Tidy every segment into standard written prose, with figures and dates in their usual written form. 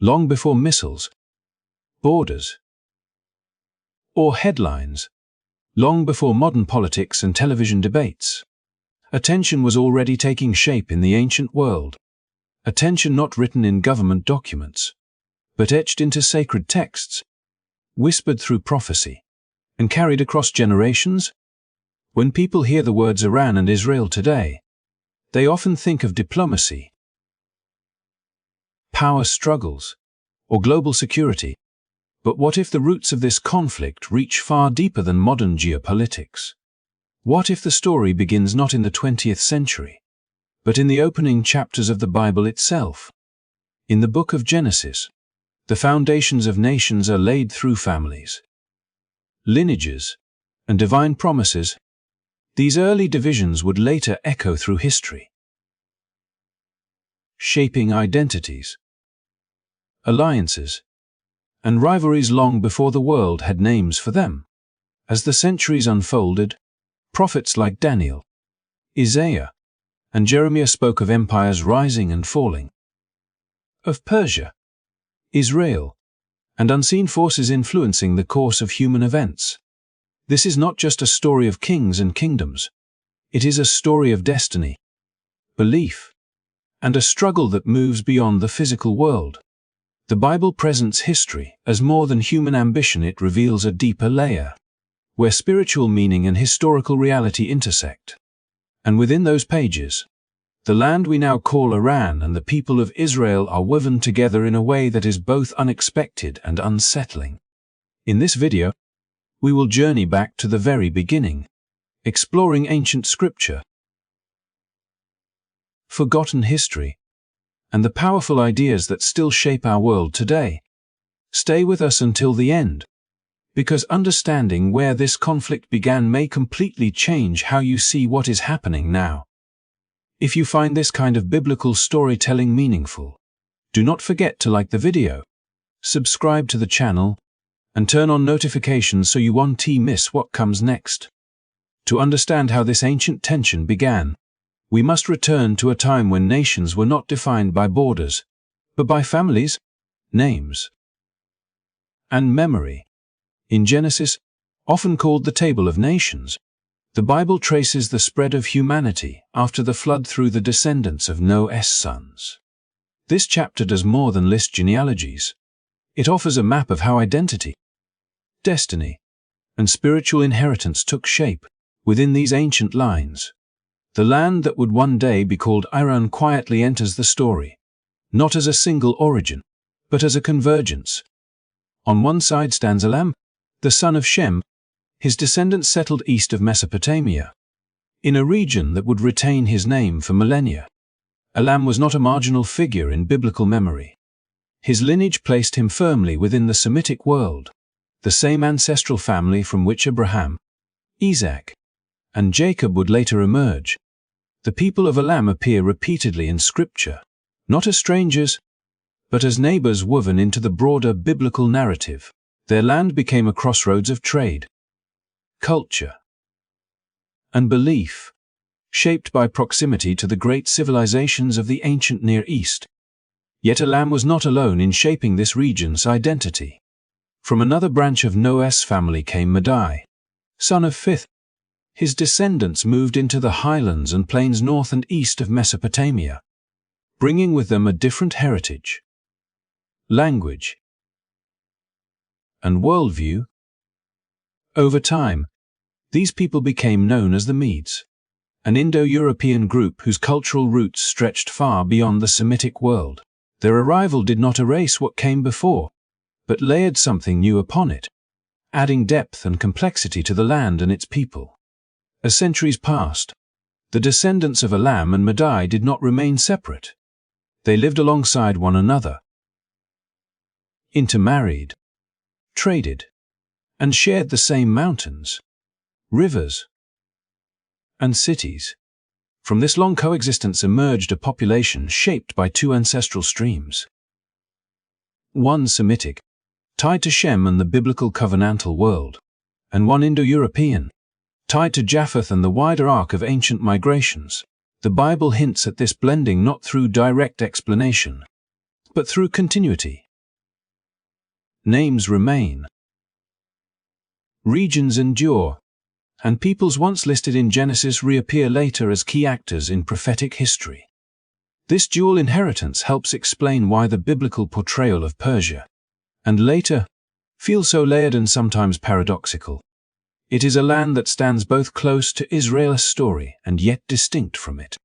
long before missiles, borders, or headlines, long before modern politics and television debates. Attention was already taking shape in the ancient world. Attention not written in government documents, but etched into sacred texts, whispered through prophecy, and carried across generations. When people hear the words Iran and Israel today, they often think of diplomacy, power struggles, or global security. But what if the roots of this conflict reach far deeper than modern geopolitics? What if the story begins not in the 20th century, but in the opening chapters of the Bible itself? In the book of Genesis, the foundations of nations are laid through families, lineages, and divine promises. These early divisions would later echo through history, shaping identities, alliances, and rivalries long before the world had names for them. As the centuries unfolded, prophets like Daniel, Isaiah, and Jeremiah spoke of empires rising and falling, of Persia, Israel, and unseen forces influencing the course of human events. This is not just a story of kings and kingdoms. It is a story of destiny, belief, and a struggle that moves beyond the physical world. The Bible presents history as more than human ambition. It reveals a deeper layer, where spiritual meaning and historical reality intersect. And within those pages, the land we now call Iran and the people of Israel are woven together in a way that is both unexpected and unsettling. In this video, we will journey back to the very beginning, exploring ancient scripture, forgotten history, and the powerful ideas that still shape our world today. Stay with us until the end, because understanding where this conflict began may completely change how you see what is happening now. If you find this kind of biblical storytelling meaningful, do not forget to like the video, subscribe to the channel, and turn on notifications so you won't miss what comes next. To understand how this ancient tension began, we must return to a time when nations were not defined by borders, but by families, names, and memory. In Genesis, often called the Table of Nations, the Bible traces the spread of humanity after the flood through the descendants of Noah's sons. This chapter does more than list genealogies. It offers a map of how identity, destiny, and spiritual inheritance took shape within these ancient lines. The land that would one day be called Iran quietly enters the story, not as a single origin, but as a convergence. On one side stands Elam, the son of Shem. His descendants settled east of Mesopotamia, in a region that would retain his name for millennia. Elam was not a marginal figure in biblical memory. His lineage placed him firmly within the Semitic world, the same ancestral family from which Abraham, Isaac, and Jacob would later emerge. The people of Elam appear repeatedly in Scripture, not as strangers, but as neighbors woven into the broader biblical narrative. Their land became a crossroads of trade, culture, and belief, shaped by proximity to the great civilizations of the ancient Near East. Yet Elam was not alone in shaping this region's identity. From another branch of Noah's family came Madai, son of Fifth. His descendants moved into the highlands and plains north and east of Mesopotamia, bringing with them a different heritage, language, and worldview. Over time, these people became known as the Medes, an Indo-European group whose cultural roots stretched far beyond the Semitic world. Their arrival did not erase what came before, but layered something new upon it, adding depth and complexity to the land and its people. As centuries passed, the descendants of Elam and Madai did not remain separate. They lived alongside one another, intermarried, traded, and shared the same mountains, rivers, and cities. From this long coexistence emerged a population shaped by two ancestral streams. One Semitic, tied to Shem and the biblical covenantal world, and one Indo-European, tied to Japheth and the wider arc of ancient migrations. The Bible hints at this blending not through direct explanation, but through continuity. names remain. Regions endure, and peoples once listed in Genesis reappear later as key actors in prophetic history. This dual inheritance helps explain why the biblical portrayal of Persia, and later, feels so layered and sometimes paradoxical. It is a land that stands both close to Israel's story and yet distinct from it.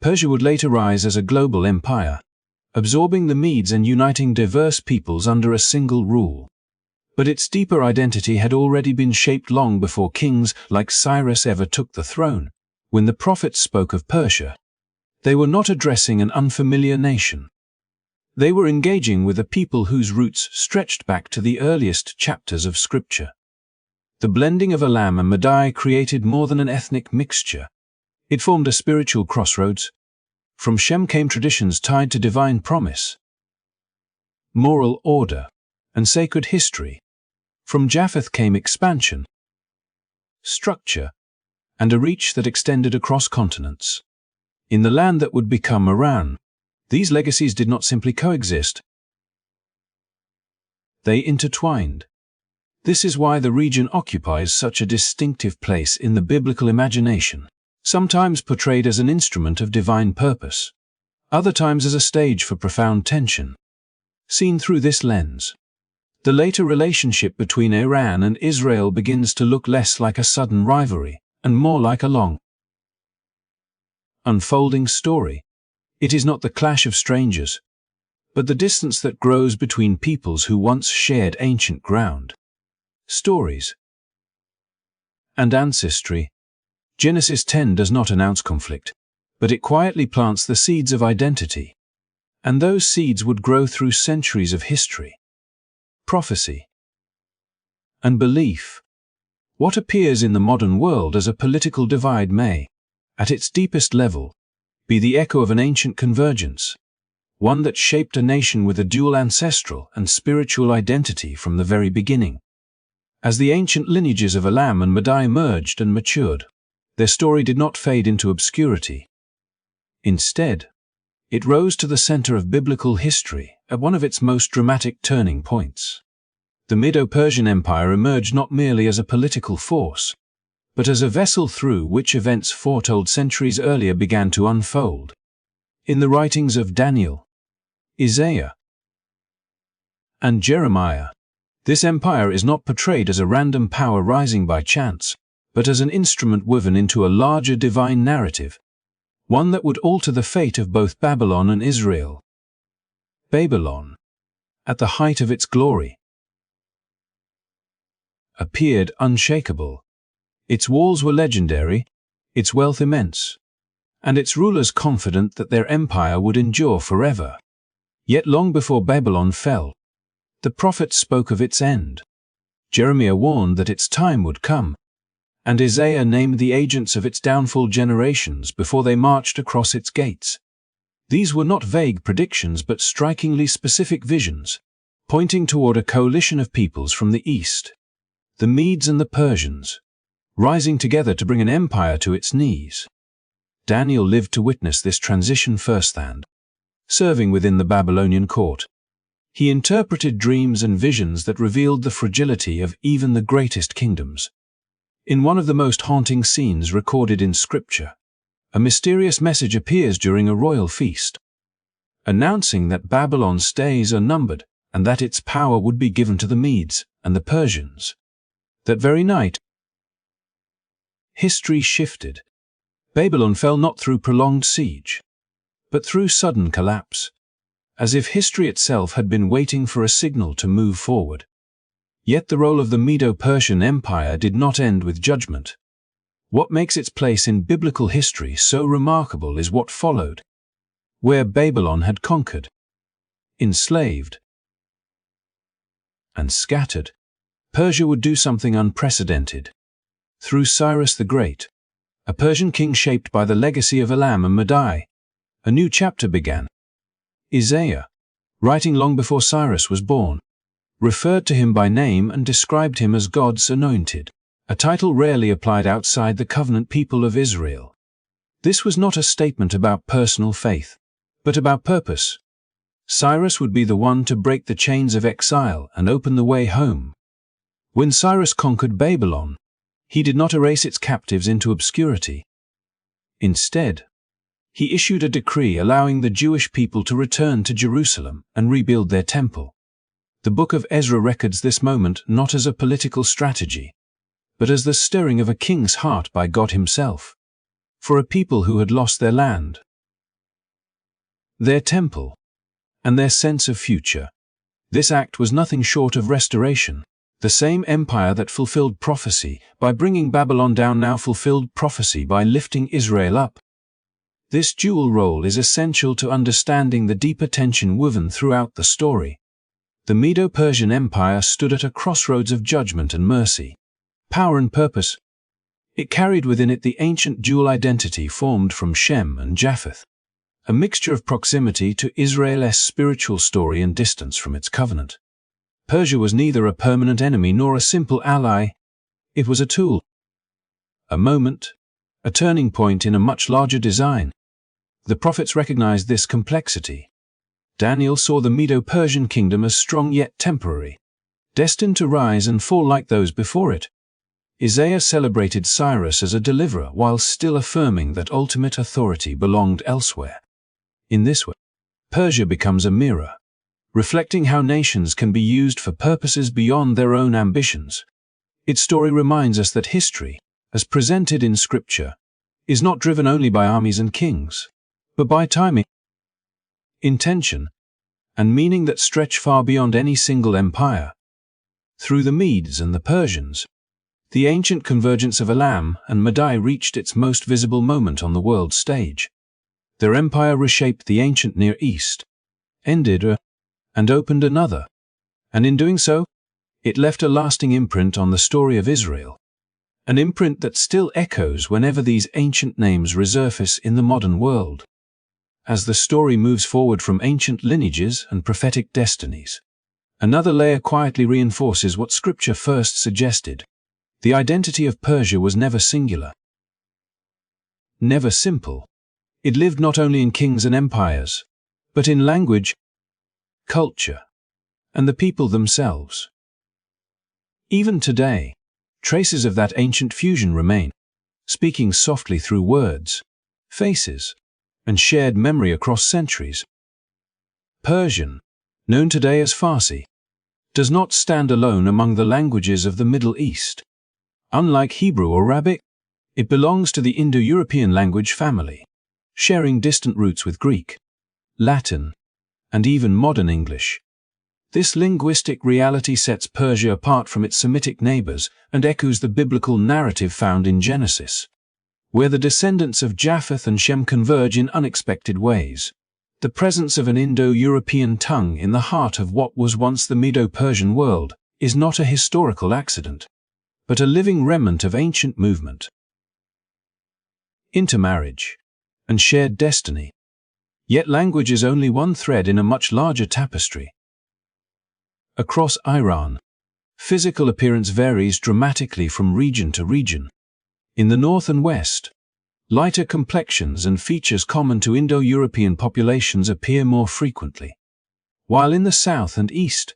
Persia would later rise as a global empire, absorbing the Medes and uniting diverse peoples under a single rule. But its deeper identity had already been shaped long before kings like Cyrus ever took the throne. When the prophets spoke of Persia, they were not addressing an unfamiliar nation. They were engaging with a people whose roots stretched back to the earliest chapters of Scripture. The blending of Elam and Madai created more than an ethnic mixture. It formed a spiritual crossroads. From Shem came traditions tied to divine promise, moral order, and sacred history. From Japheth came expansion, structure, and a reach that extended across continents. In the land that would become Iran, these legacies did not simply coexist. They intertwined. This is why the region occupies such a distinctive place in the biblical imagination, sometimes portrayed as an instrument of divine purpose, other times as a stage for profound tension. Seen through this lens, the later relationship between Iran and Israel begins to look less like a sudden rivalry and more like a long, unfolding story. It is not the clash of strangers, but the distance that grows between peoples who once shared ancient ground, stories, and ancestry. Genesis 10 does not announce conflict, but it quietly plants the seeds of identity, and those seeds would grow through centuries of history, prophecy, and belief. What appears in the modern world as a political divide may, at its deepest level, be the echo of an ancient convergence, one that shaped a nation with a dual ancestral and spiritual identity from the very beginning. As the ancient lineages of Elam and Madai merged and matured, their story did not fade into obscurity. Instead, it rose to the center of biblical history at one of its most dramatic turning points. The Medo-Persian Empire emerged not merely as a political force, but as a vessel through which events foretold centuries earlier began to unfold. In the writings of Daniel, Isaiah, and Jeremiah, this empire is not portrayed as a random power rising by chance, but as an instrument woven into a larger divine narrative, one that would alter the fate of both Babylon and Israel. Babylon, at the height of its glory, appeared unshakable. Its walls were legendary, its wealth immense, and its rulers confident that their empire would endure forever. Yet long before Babylon fell, the prophets spoke of its end. Jeremiah warned that its time would come, and Isaiah named the agents of its downfall generations before they marched across its gates. These were not vague predictions but strikingly specific visions, pointing toward a coalition of peoples from the east, the Medes and the Persians, rising together to bring an empire to its knees. Daniel lived to witness this transition firsthand, serving within the Babylonian court. He interpreted dreams and visions that revealed the fragility of even the greatest kingdoms. In one of the most haunting scenes recorded in Scripture, a mysterious message appears during a royal feast, announcing that Babylon's days are numbered and that its power would be given to the Medes and the Persians. That very night, history shifted. Babylon fell not through prolonged siege, but through sudden collapse, as if history itself had been waiting for a signal to move forward. Yet the role of the Medo-Persian Empire did not end with judgment. What makes its place in biblical history so remarkable is what followed. Where Babylon had conquered, enslaved, and scattered, Persia would do something unprecedented. Through Cyrus the Great, a Persian king shaped by the legacy of Elam and Madai, a new chapter began. Isaiah, writing long before Cyrus was born, referred to him by name and described him as God's anointed, a title rarely applied outside the covenant people of Israel. This was not a statement about personal faith, but about purpose. Cyrus would be the one to break the chains of exile and open the way home. When Cyrus conquered Babylon, he did not erase its captives into obscurity. Instead, he issued a decree allowing the Jewish people to return to Jerusalem and rebuild their temple. The book of Ezra records this moment not as a political strategy, but as the stirring of a king's heart by God himself, for a people who had lost their land, their temple, and their sense of future. This act was nothing short of restoration. The same empire that fulfilled prophecy by bringing Babylon down now fulfilled prophecy by lifting Israel up. This dual role is essential to understanding the deeper tension woven throughout the story. The Medo-Persian Empire stood at a crossroads of judgment and mercy, power and purpose. It carried within it the ancient dual identity formed from Shem and Japheth, a mixture of proximity to Israel's spiritual story and distance from its covenant. Persia was neither a permanent enemy nor a simple ally. It was a tool, a moment, a turning point in a much larger design. The prophets recognized this complexity. Daniel saw the Medo-Persian kingdom as strong yet temporary, destined to rise and fall like those before it. Isaiah celebrated Cyrus as a deliverer while still affirming that ultimate authority belonged elsewhere. In this way, Persia becomes a mirror, reflecting how nations can be used for purposes beyond their own ambitions. Its story reminds us that history, as presented in Scripture, is not driven only by armies and kings, but by timing, intention, and meaning that stretch far beyond any single empire. Through the Medes and the Persians, the ancient convergence of Elam and Madai reached its most visible moment on the world stage. Their empire reshaped the ancient Near East, ended and opened another, and in doing so, it left a lasting imprint on the story of Israel, an imprint that still echoes whenever these ancient names resurface in the modern world. As the story moves forward from ancient lineages and prophetic destinies, another layer quietly reinforces what Scripture first suggested. The identity of Persia was never singular, never simple. It lived not only in kings and empires, but in language, culture, and the people themselves. Even today, traces of that ancient fusion remain, speaking softly through words, faces, and shared memory across centuries. Persian, known today as Farsi, does not stand alone among the languages of the Middle East. Unlike Hebrew or Arabic, it belongs to the Indo-European language family, sharing distant roots with Greek, Latin, and even modern English. This linguistic reality sets Persia apart from its Semitic neighbors and echoes the biblical narrative found in Genesis, where the descendants of Japheth and Shem converge in unexpected ways. The presence of an Indo-European tongue in the heart of what was once the Medo-Persian world is not a historical accident, but a living remnant of ancient movement, intermarriage, and shared destiny. Yet language is only one thread in a much larger tapestry. Across Iran, physical appearance varies dramatically from region to region. In the north and west, lighter complexions and features common to Indo-European populations appear more frequently, while in the south and east,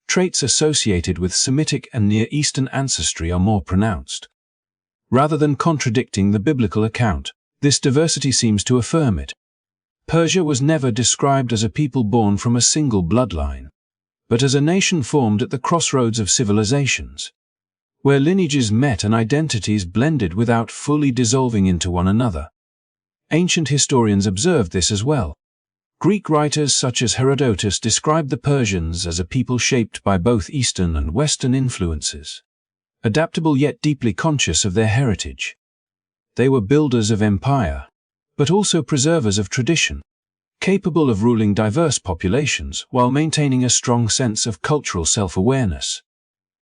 traits associated with Semitic and Near Eastern ancestry are more pronounced. Rather than contradicting the biblical account, this diversity seems to affirm it. Persia was never described as a people born from a single bloodline, but as a nation formed at the crossroads of civilizations, where lineages met and identities blended without fully dissolving into one another. Ancient historians observed this as well. Greek writers such as Herodotus described the Persians as a people shaped by both Eastern and Western influences, adaptable yet deeply conscious of their heritage. They were builders of empire, but also preservers of tradition, capable of ruling diverse populations while maintaining a strong sense of cultural self-awareness.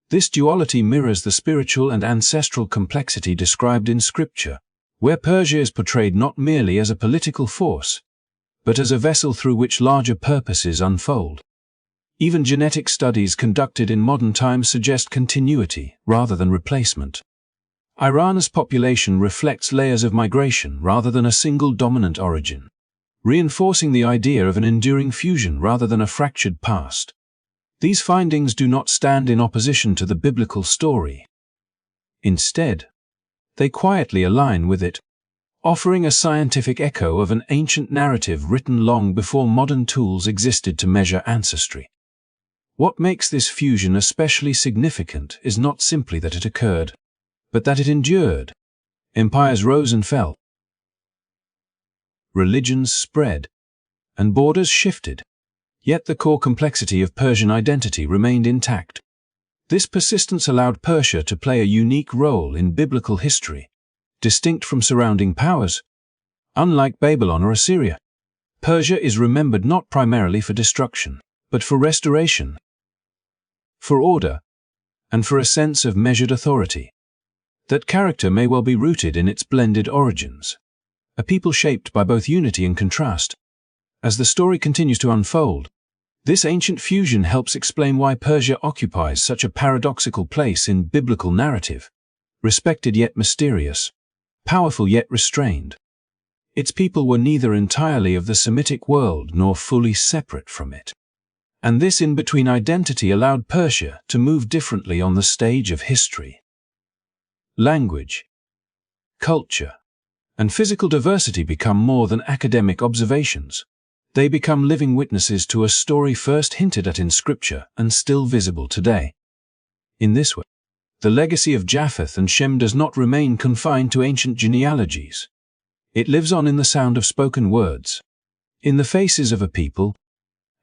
This duality mirrors the spiritual and ancestral complexity described in Scripture, where Persia is portrayed not merely as a political force, but as a vessel through which larger purposes unfold. Even genetic studies conducted in modern times suggest continuity rather than replacement. Iran's population reflects layers of migration rather than a single dominant origin. reinforcing the idea of an enduring fusion rather than a fractured past. These findings do not stand in opposition to the biblical story. Instead, they quietly align with it, offering a scientific echo of an ancient narrative written long before modern tools existed to measure ancestry. What makes this fusion especially significant is not simply that it occurred, but that it endured. Empires rose and fell. Religions spread, and borders shifted. Yet the core complexity of Persian identity remained intact. This persistence allowed Persia to play a unique role in biblical history, distinct from surrounding powers. Unlike Babylon or Assyria, Persia is remembered not primarily for destruction, but for restoration, for order, and for a sense of measured authority. That character may well be rooted in its blended origins, a people shaped by both unity and contrast. As the story continues to unfold, this ancient fusion helps explain why Persia occupies such a paradoxical place in biblical narrative, respected yet mysterious, powerful yet restrained. Its people were neither entirely of the Semitic world nor fully separate from it. And this in-between identity allowed Persia to move differently on the stage of history. Language, culture, and physical diversity become more than academic observations. They become living witnesses to a story first hinted at in Scripture and still visible today. In this way, the legacy of Japheth and Shem does not remain confined to ancient genealogies. It lives on in the sound of spoken words, in the faces of a people,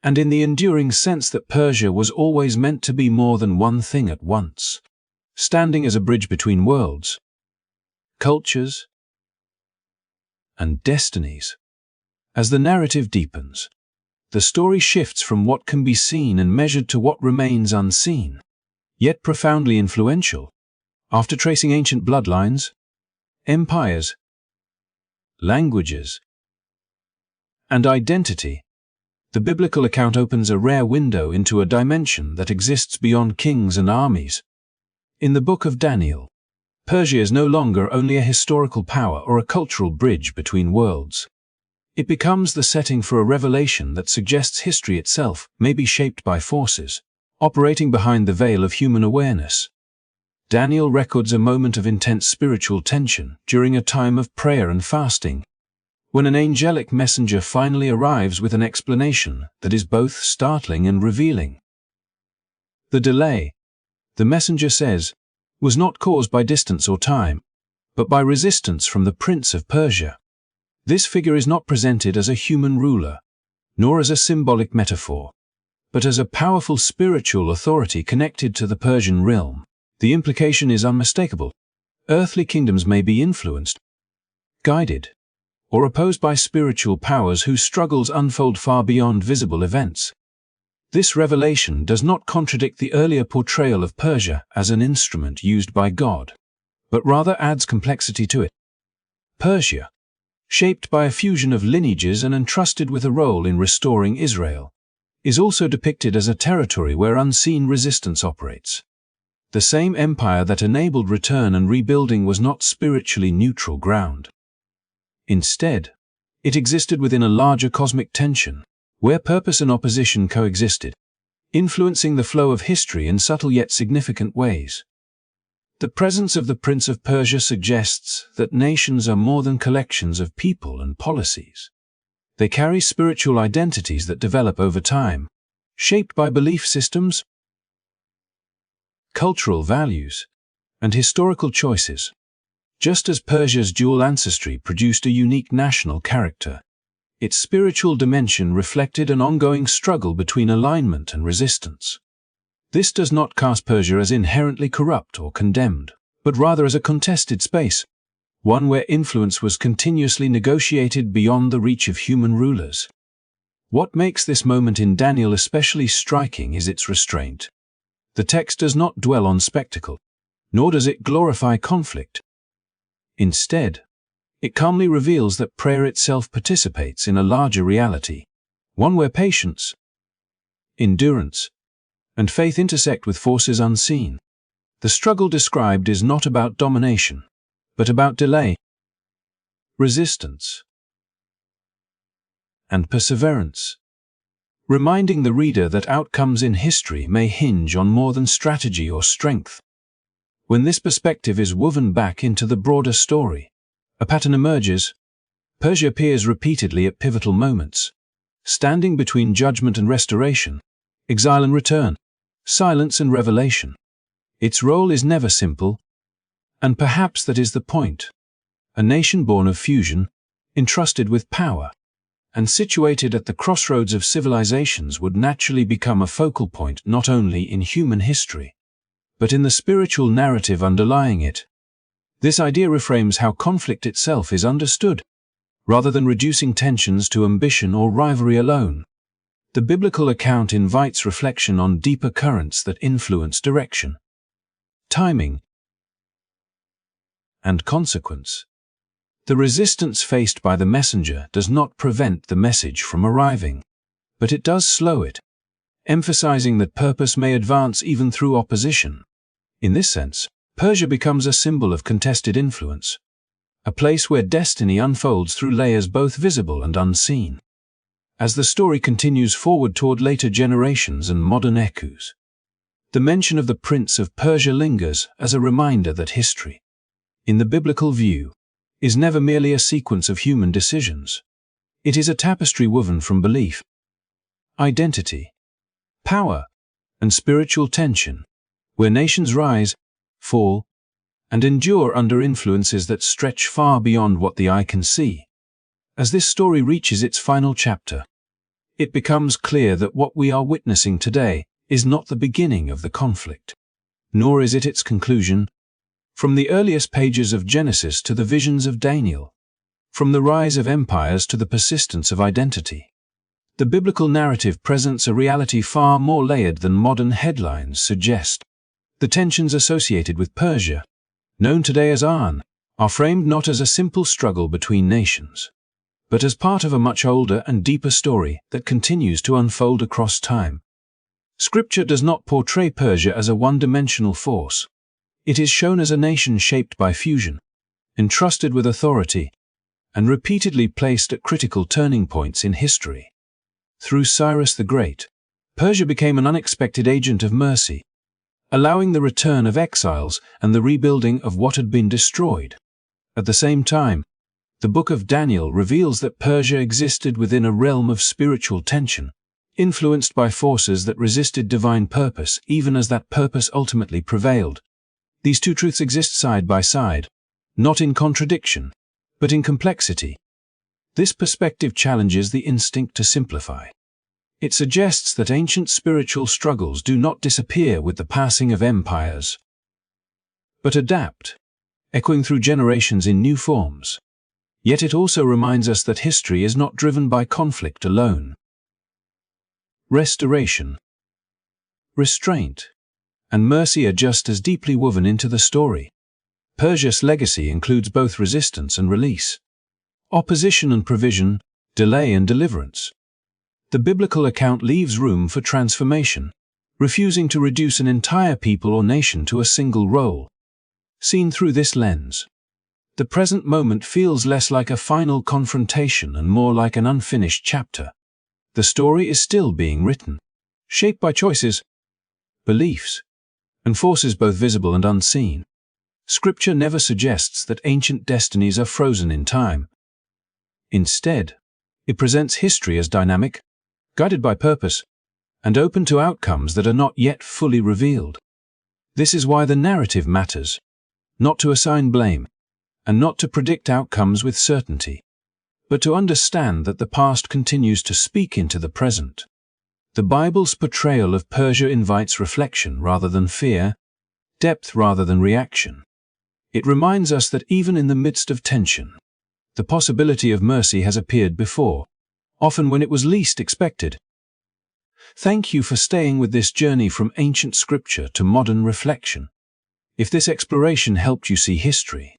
and in the enduring sense that Persia was always meant to be more than one thing at once, standing as a bridge between worlds, cultures, and destinies. As the narrative deepens, the story shifts from what can be seen and measured to what remains unseen, yet profoundly influential. After tracing ancient bloodlines, empires, languages, and identity, the biblical account opens a rare window into a dimension that exists beyond kings and armies. In the book of Daniel, Persia is no longer only a historical power or a cultural bridge between worlds. It becomes the setting for a revelation that suggests history itself may be shaped by forces operating behind the veil of human awareness. Daniel records a moment of intense spiritual tension during a time of prayer and fasting, when an angelic messenger finally arrives with an explanation that is both startling and revealing. The delay, the messenger says, was not caused by distance or time, but by resistance from the prince of Persia. This figure is not presented as a human ruler, nor as a symbolic metaphor, but as a powerful spiritual authority connected to the Persian realm. The implication is unmistakable. Earthly kingdoms may be influenced, guided, or opposed by spiritual powers whose struggles unfold far beyond visible events. This revelation does not contradict the earlier portrayal of Persia as an instrument used by God, but rather adds complexity to it. Persia, shaped by a fusion of lineages and entrusted with a role in restoring Israel, is also depicted as a territory where unseen resistance operates. The same empire that enabled return and rebuilding was not spiritually neutral ground. Instead, it existed within a larger cosmic tension, where purpose and opposition coexisted, influencing the flow of history in subtle yet significant ways. The presence of the Prince of Persia suggests that nations are more than collections of people and policies. They carry spiritual identities that develop over time, shaped by belief systems, cultural values, and historical choices. Just as Persia's dual ancestry produced a unique national character, its spiritual dimension reflected an ongoing struggle between alignment and resistance. This does not cast Persia as inherently corrupt or condemned, but rather as a contested space, one where influence was continuously negotiated beyond the reach of human rulers. What makes this moment in Daniel especially striking is its restraint. The text does not dwell on spectacle, nor does it glorify conflict. Instead, it calmly reveals that prayer itself participates in a larger reality, one where patience, endurance, and faith intersect with forces unseen. The struggle described is not about domination, but about delay, resistance, and perseverance, reminding the reader that outcomes in history may hinge on more than strategy or strength. When this perspective is woven back into the broader story, a pattern emerges. Persia appears repeatedly at pivotal moments, standing between judgment and restoration, exile and return, silence and revelation. Its role is never simple, and perhaps that is the point. A nation born of fusion, entrusted with power, and situated at the crossroads of civilizations would naturally become a focal point not only in human history, but in the spiritual narrative underlying it. This idea reframes how conflict itself is understood. Rather than reducing tensions to ambition or rivalry alone, the biblical account invites reflection on deeper currents that influence direction, timing, and consequence. The resistance faced by the messenger does not prevent the message from arriving, but it does slow it, emphasizing that purpose may advance even through opposition. In this sense, Persia becomes a symbol of contested influence, a place where destiny unfolds through layers both visible and unseen. As the story continues forward toward later generations and modern echoes, the mention of the Prince of Persia lingers as a reminder that history, in the biblical view, is never merely a sequence of human decisions. It is a tapestry woven from belief, identity, power, and spiritual tension, where nations rise, fall, and endure under influences that stretch far beyond what the eye can see. As this story reaches its final chapter, it becomes clear that what we are witnessing today is not the beginning of the conflict, nor is it its conclusion. From the earliest pages of Genesis to the visions of Daniel, from the rise of empires to the persistence of identity, the biblical narrative presents a reality far more layered than modern headlines suggest. The tensions associated with Persia, known today as Iran, are framed not as a simple struggle between nations, but as part of a much older and deeper story that continues to unfold across time. Scripture does not portray Persia as a one-dimensional force. It is shown as a nation shaped by fusion, entrusted with authority, and repeatedly placed at critical turning points in history. Through Cyrus the Great, Persia became an unexpected agent of mercy, allowing the return of exiles and the rebuilding of what had been destroyed. At the same time, the book of Daniel reveals that Persia existed within a realm of spiritual tension, influenced by forces that resisted divine purpose even as that purpose ultimately prevailed. These two truths exist side by side, not in contradiction, but in complexity. This perspective challenges the instinct to simplify. It suggests that ancient spiritual struggles do not disappear with the passing of empires, but adapt, echoing through generations in new forms. Yet it also reminds us that history is not driven by conflict alone. Restoration, restraint, and mercy are just as deeply woven into the story. Persia's legacy includes both resistance and release, opposition and provision, delay and deliverance. The biblical account leaves room for transformation, refusing to reduce an entire people or nation to a single role. Seen through this lens, the present moment feels less like a final confrontation and more like an unfinished chapter. The story is still being written, shaped by choices, beliefs, and forces both visible and unseen. Scripture never suggests that ancient destinies are frozen in time. Instead, it presents history as dynamic, guided by purpose, and open to outcomes that are not yet fully revealed. This is why the narrative matters, not to assign blame, and not to predict outcomes with certainty, but to understand that the past continues to speak into the present. The Bible's portrayal of Persia invites reflection rather than fear, depth rather than reaction. It reminds us that even in the midst of tension, the possibility of mercy has appeared before, often when it was least expected. Thank you for staying with this journey from ancient scripture to modern reflection. If this exploration helped you see history,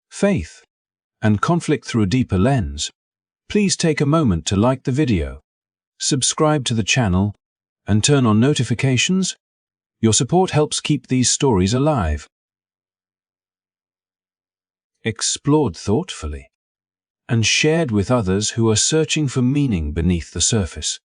faith, and conflict through a deeper lens, please take a moment to like the video, subscribe to the channel, and turn on notifications. Your support helps keep these stories alive. Explored thoughtfully. and shared with others who are searching for meaning beneath the surface.